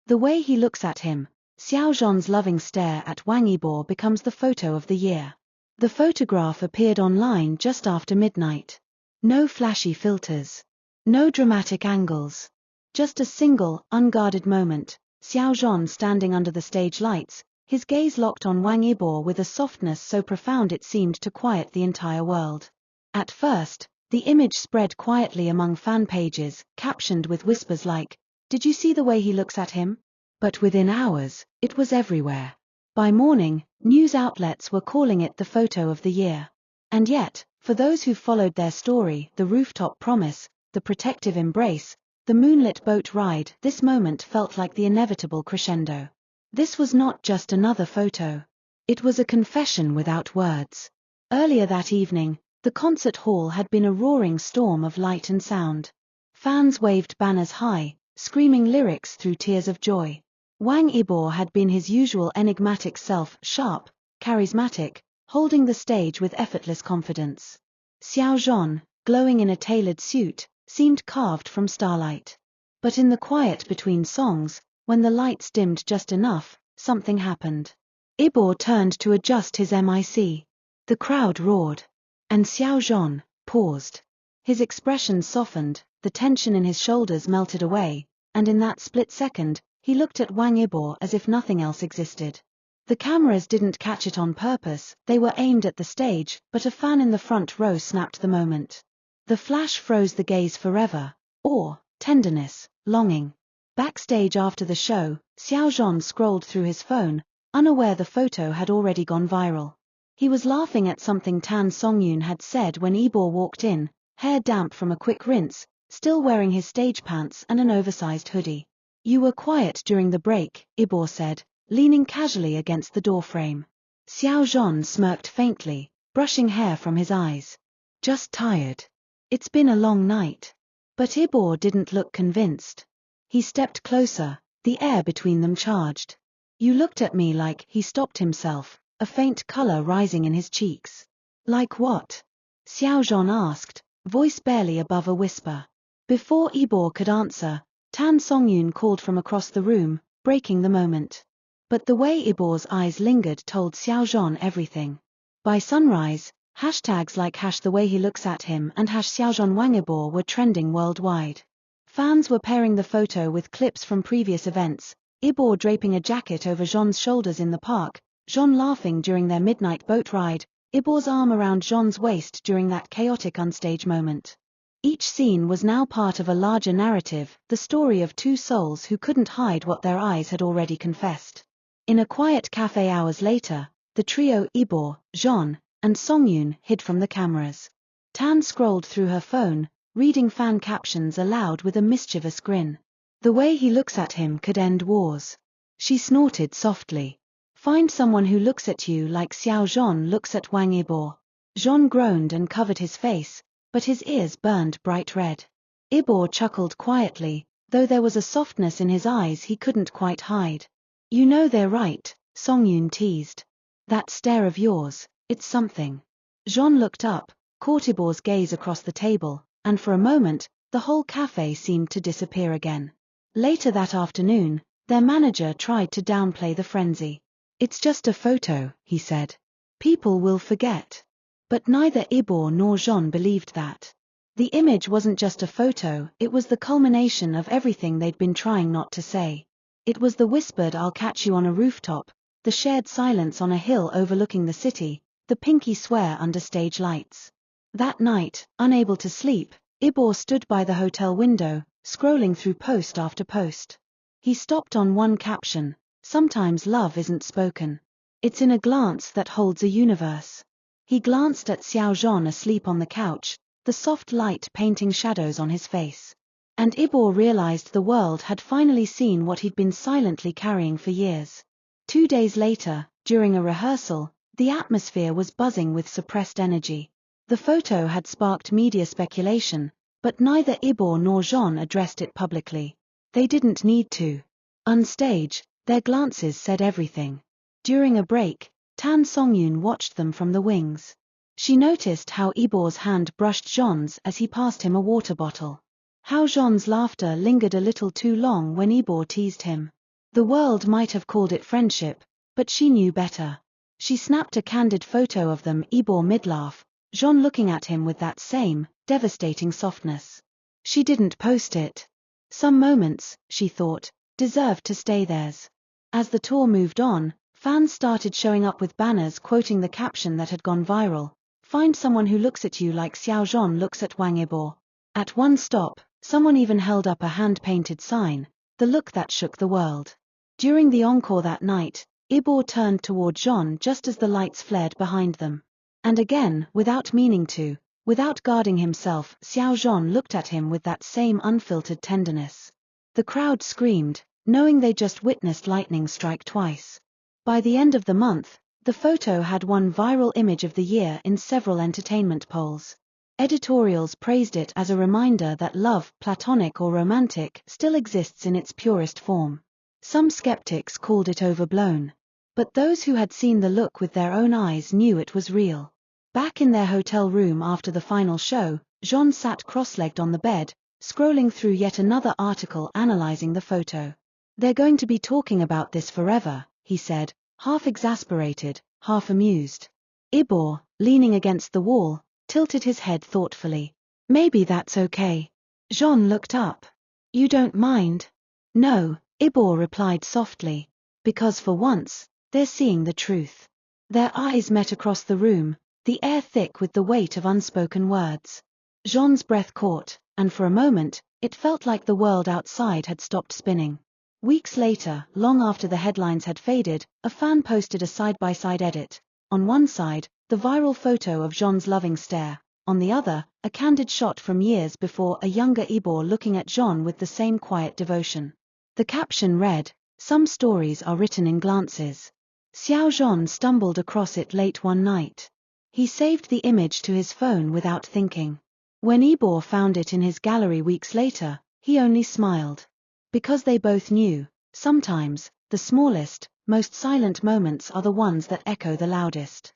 The way he looks at him, Xiao Zhan's loving stare at Wang Yibo becomes the photo of the year. The photograph appeared online just after midnight. No flashy filters. No dramatic angles. Just a single, unguarded moment, Xiao Zhan standing under the stage lights, his gaze locked on Wang Yibo with a softness so profound it seemed to quiet the entire world. At first, the image spread quietly among fan pages, captioned with whispers like, "Did you see the way he looks at him?" But within hours, it was everywhere. By morning, news outlets were calling it the photo of the year. And yet, for those who followed their story, the rooftop promise, the protective embrace, the moonlit boat ride, this moment felt like the inevitable crescendo. This was not just another photo. It was a confession without words. Earlier that evening, the concert hall had been a roaring storm of light and sound. Fans waved banners high, screaming lyrics through tears of joy. Wang Yibo had been his usual enigmatic self, sharp, charismatic, holding the stage with effortless confidence. Xiao Zhan, glowing in a tailored suit, seemed carved from starlight. But in the quiet between songs, when the lights dimmed just enough, something happened. Yibo turned to adjust his mic. The crowd roared. And Xiao Zhan paused. His expression softened, the tension in his shoulders melted away, and in that split second, he looked at Wang Yibo as if nothing else existed. The cameras didn't catch it on purpose, they were aimed at the stage, but a fan in the front row snapped the moment. The flash froze the gaze forever. Awe, tenderness, longing. Backstage after the show, Xiao Zhan scrolled through his phone, unaware the photo had already gone viral. He was laughing at something Tan Songyun had said when Yibo walked in, hair damp from a quick rinse, still wearing his stage pants and an oversized hoodie. "You were quiet during the break," Yibo said, leaning casually against the doorframe. Xiao Zhan smirked faintly, brushing hair from his eyes. "Just tired. It's been a long night." But Yibo didn't look convinced. He stepped closer, the air between them charged. "You looked at me like," he stopped himself, a faint color rising in his cheeks. "Like what?" Xiao Zhan asked, voice barely above a whisper. Before Yibo could answer, Tan Songyun called from across the room, breaking the moment. But the way Yibo's eyes lingered told Xiao Zhan everything. By sunrise, hashtags like #the way he looks at him and #Xiaozhan Wang Yibo were trending worldwide. Fans were pairing the photo with clips from previous events, Yibo draping a jacket over Zhan's shoulders in the park, Zhan laughing during their midnight boat ride, Yibo's arm around Zhan's waist during that chaotic onstage moment. Each scene was now part of a larger narrative, the story of two souls who couldn't hide what their eyes had already confessed. In a quiet cafe hours later, the trio Yibo, Zhan, and Songyun hid from the cameras. Tan scrolled through her phone, reading fan captions aloud with a mischievous grin. "The way he looks at him could end wars." She snorted softly. "Find someone who looks at you like Xiao Zhan looks at Wang Yibo." Zhan groaned and covered his face, but his ears burned bright red. Yibo chuckled quietly, though there was a softness in his eyes he couldn't quite hide. "You know they're right," Songyun teased. "That stare of yours, it's something." Zhan looked up, caught Yibo's gaze across the table, and for a moment, the whole cafe seemed to disappear again. Later that afternoon, their manager tried to downplay the frenzy. "It's just a photo," he said. "People will forget." But neither Yibo nor Zhan believed that. The image wasn't just a photo, it was the culmination of everything they'd been trying not to say. It was the whispered "I'll catch you on a rooftop," the shared silence on a hill overlooking the city, the pinky swear under stage lights. That night, unable to sleep, Yibo stood by the hotel window, scrolling through post after post. He stopped on one caption: "Sometimes love isn't spoken. It's in a glance that holds a universe." He glanced at Xiao Zhan asleep on the couch, the soft light painting shadows on his face. And Yibo realized the world had finally seen what he'd been silently carrying for years. 2 days later, during a rehearsal, the atmosphere was buzzing with suppressed energy. The photo had sparked media speculation, but neither Yibo nor Zhan addressed it publicly. They didn't need to. On stage, their glances said everything. During a break, Tan Songyun watched them from the wings. She noticed how Yibo's hand brushed Zhan's as he passed him a water bottle. How Zhan's laughter lingered a little too long when Yibo teased him. The world might have called it friendship, but she knew better. She snapped a candid photo of them, Yibo mid-laugh, Zhan looking at him with that same, devastating softness. She didn't post it. Some moments, she thought, deserved to stay theirs. As the tour moved on, fans started showing up with banners quoting the caption that had gone viral: "Find someone who looks at you like Xiao Zhan looks at Wang Yibo." At one stop, someone even held up a hand-painted sign, "The look that shook the world." During the encore that night, Yibo turned toward Zhan just as the lights flared behind them. And again, without meaning to, without guarding himself, Xiao Zhan looked at him with that same unfiltered tenderness. The crowd screamed, knowing they just witnessed lightning strike twice. By the end of the month, the photo had won Viral Image of the Year in several entertainment polls. Editorials praised it as a reminder that love, platonic or romantic, still exists in its purest form. Some skeptics called it overblown. But those who had seen the look with their own eyes knew it was real. Back in their hotel room after the final show, Zhan sat cross-legged on the bed, scrolling through yet another article analyzing the photo. "They're going to be talking about this forever," he said, half exasperated, half amused. Yibo, leaning against the wall, tilted his head thoughtfully. "Maybe that's okay." Zhan looked up. "You don't mind?" "No," Yibo replied softly. "Because for once, they're seeing the truth." Their eyes met across the room, the air thick with the weight of unspoken words. Zhan's breath caught, and for a moment, it felt like the world outside had stopped spinning. Weeks later, long after the headlines had faded, a fan posted a side-by-side edit. On one side, the viral photo of Zhan's loving stare. On the other, a candid shot from years before, a younger Yibo looking at Zhan with the same quiet devotion. The caption read, "Some stories are written in glances." Xiao Zhan stumbled across it late one night. He saved the image to his phone without thinking. When Yibo found it in his gallery weeks later, he only smiled. Because they both knew, sometimes, the smallest, most silent moments are the ones that echo the loudest.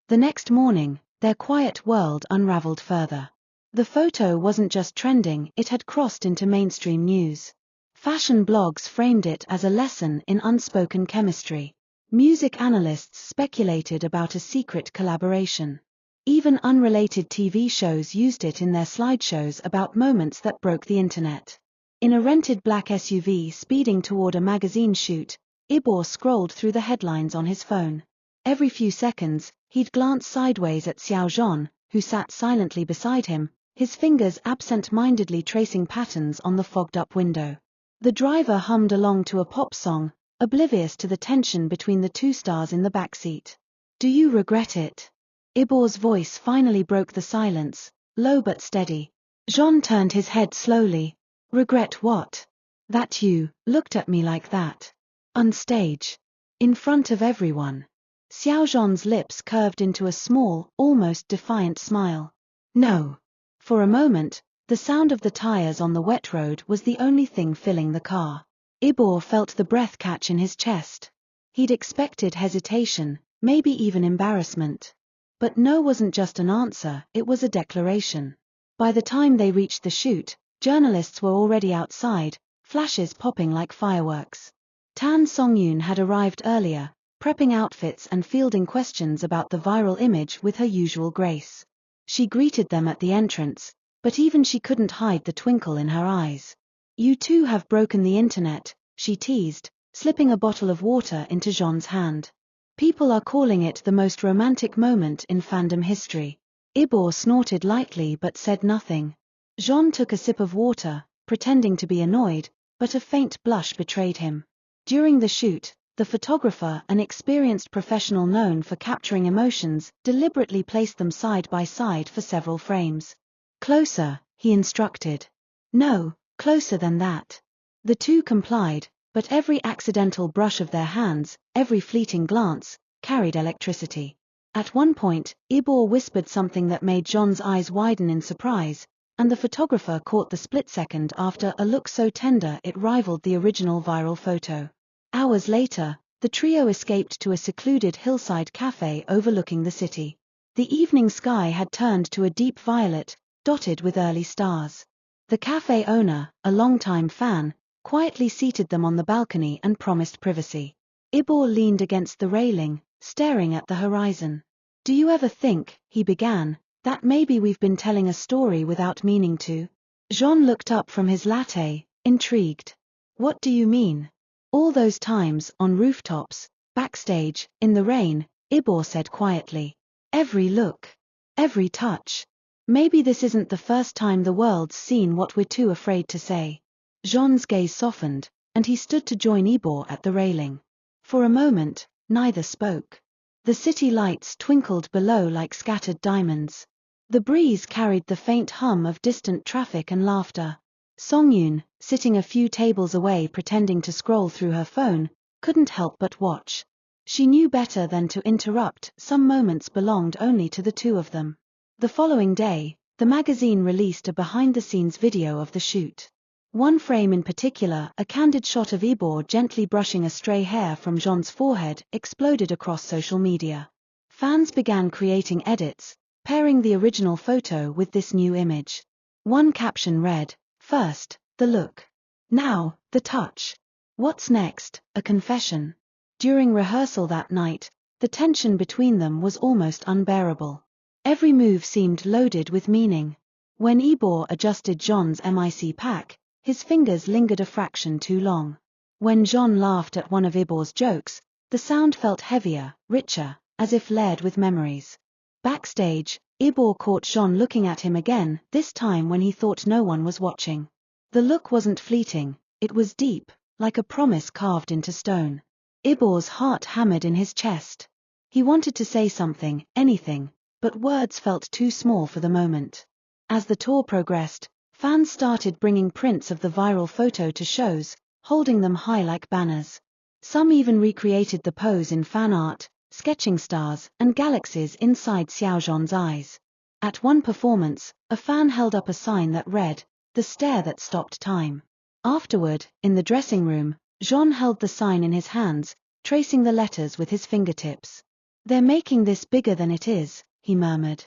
The next morning, their quiet world unraveled further. The photo wasn't just trending, it had crossed into mainstream news. Fashion blogs framed it as a lesson in unspoken chemistry. Music analysts speculated about a secret collaboration. Even unrelated TV shows used it in their slideshows about moments that broke the internet. In a rented black SUV speeding toward a magazine shoot, Yibo scrolled through the headlines on his phone. Every few seconds, he'd glance sideways at Xiao Zhan, who sat silently beside him, his fingers absent-mindedly tracing patterns on the fogged-up window. The driver hummed along to a pop song, oblivious to the tension between the two stars in the backseat. "Do you regret it?" Yibo's voice finally broke the silence, low but steady. Zhan turned his head slowly. "Regret what?" "That you looked at me like that. On stage. In front of everyone." Xiao Zhan's lips curved into a small, almost defiant smile. "No." For a moment, the sound of the tires on the wet road was the only thing filling the car. Yibo felt the breath catch in his chest. He'd expected hesitation, maybe even embarrassment. But no wasn't just an answer, it was a declaration. By the time they reached the shoot, journalists were already outside, flashes popping like fireworks. Tan Songyun had arrived earlier, prepping outfits and fielding questions about the viral image with her usual grace. She greeted them at the entrance, but even she couldn't hide the twinkle in her eyes. "You two have broken the internet," she teased, slipping a bottle of water into Zhan's hand. "People are calling it the most romantic moment in fandom history." Yibo snorted lightly but said nothing. Zhan took a sip of water, pretending to be annoyed, but a faint blush betrayed him. During the shoot, the photographer, an experienced professional known for capturing emotions, deliberately placed them side by side for several frames. "Closer," he instructed. "No, closer than that." The two complied, but every accidental brush of their hands, every fleeting glance, carried electricity. At one point, Yibo whispered something that made Zhan's eyes widen in surprise, and the photographer caught the split second after, a look so tender it rivaled the original viral photo. Hours later, the trio escaped to a secluded hillside cafe overlooking the city. The evening sky had turned to a deep violet, dotted with early stars. The cafe owner, a longtime fan, quietly seated them on the balcony and promised privacy. Yibo leaned against the railing, staring at the horizon. "Do you ever think," he began, "that maybe we've been telling a story without meaning to?" Zhan looked up from his latte, intrigued. "What do you mean?" "All those times, on rooftops, backstage, in the rain," Yibo said quietly. "Every look. Every touch. Maybe this isn't the first time the world's seen what we're too afraid to say." Zhan's gaze softened, and he stood to join Yibo at the railing. For a moment, neither spoke. The city lights twinkled below like scattered diamonds. The breeze carried the faint hum of distant traffic and laughter. Songyun, sitting a few tables away pretending to scroll through her phone, couldn't help but watch. She knew better than to interrupt. Some moments belonged only to the two of them. The following day, the magazine released a behind-the-scenes video of the shoot. One frame in particular, a candid shot of Yibo gently brushing a stray hair from Zhan's forehead, exploded across social media. Fans began creating edits, pairing the original photo with this new image. One caption read, "First, the look. Now, the touch. What's next, a confession?" During rehearsal that night, the tension between them was almost unbearable. Every move seemed loaded with meaning. When Yibo adjusted Zhan's mic pack, his fingers lingered a fraction too long. When Zhan laughed at one of Yibo's jokes, the sound felt heavier, richer, as if layered with memories. Backstage, Yibo caught Zhan looking at him again, this time when he thought no one was watching. The look wasn't fleeting, it was deep, like a promise carved into stone. Yibo's heart hammered in his chest. He wanted to say something, anything, but words felt too small for the moment. As the tour progressed, fans started bringing prints of the viral photo to shows, holding them high like banners. Some even recreated the pose in fan art, sketching stars and galaxies inside Xiao Zhan's eyes. At one performance, a fan held up a sign that read, "The stare that stopped time." Afterward, in the dressing room, Zhan held the sign in his hands, tracing the letters with his fingertips. "They're making this bigger than it is," he murmured.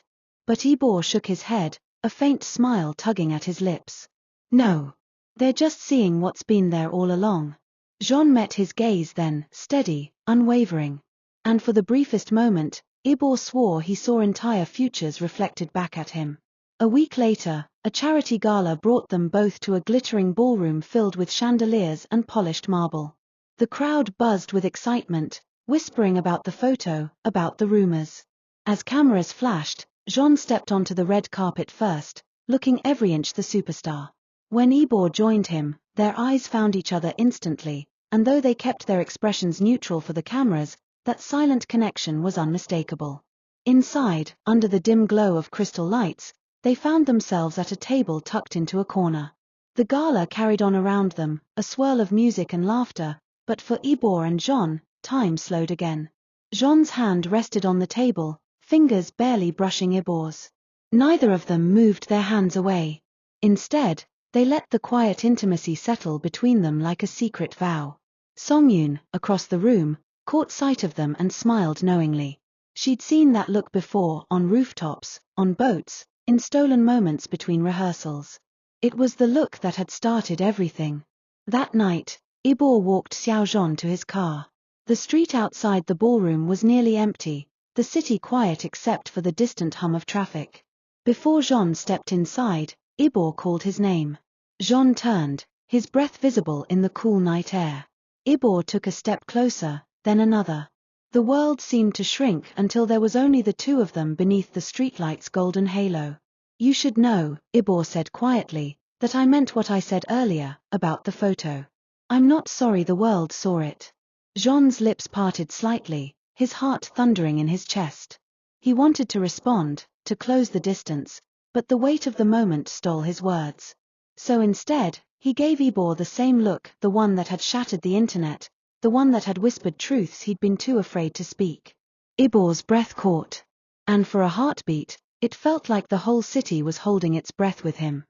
But Yibo shook his head, a faint smile tugging at his lips. "No. They're just seeing what's been there all along." Zhan met his gaze then, steady, unwavering. And for the briefest moment, Yibo swore he saw entire futures reflected back at him. A week later, a charity gala brought them both to a glittering ballroom filled with chandeliers and polished marble. The crowd buzzed with excitement, whispering about the photo, about the rumors. As cameras flashed, Zhan stepped onto the red carpet first, looking every inch the superstar. When Yibo joined him, their eyes found each other instantly, and though they kept their expressions neutral for the cameras, that silent connection was unmistakable. Inside, under the dim glow of crystal lights, they found themselves at a table tucked into a corner. The gala carried on around them, a swirl of music and laughter, but for Yibo and Zhan, time slowed again. Zhan's hand rested on the table, fingers barely brushing Yibo's. Neither of them moved their hands away. Instead, they let the quiet intimacy settle between them like a secret vow. Songyun, across the room, caught sight of them and smiled knowingly. She'd seen that look before, on rooftops, on boats, in stolen moments between rehearsals. It was the look that had started everything. That night, Yibo walked Xiao Zhan to his car. The street outside the ballroom was nearly empty, the city quiet except for the distant hum of traffic. Before Zhan stepped inside, Yibo called his name. Zhan turned, his breath visible in the cool night air. Yibo took a step closer, then another. The world seemed to shrink until there was only the two of them beneath the streetlight's golden halo. "You should know," Yibo said quietly, "that I meant what I said earlier, about the photo. I'm not sorry the world saw it." Zhan's lips parted slightly, his heart thundering in his chest. He wanted to respond, to close the distance, but the weight of the moment stole his words. So instead, he gave Yibo the same look, the one that had shattered the internet, the one that had whispered truths he'd been too afraid to speak. Yibo's breath caught. And for a heartbeat, it felt like the whole city was holding its breath with him.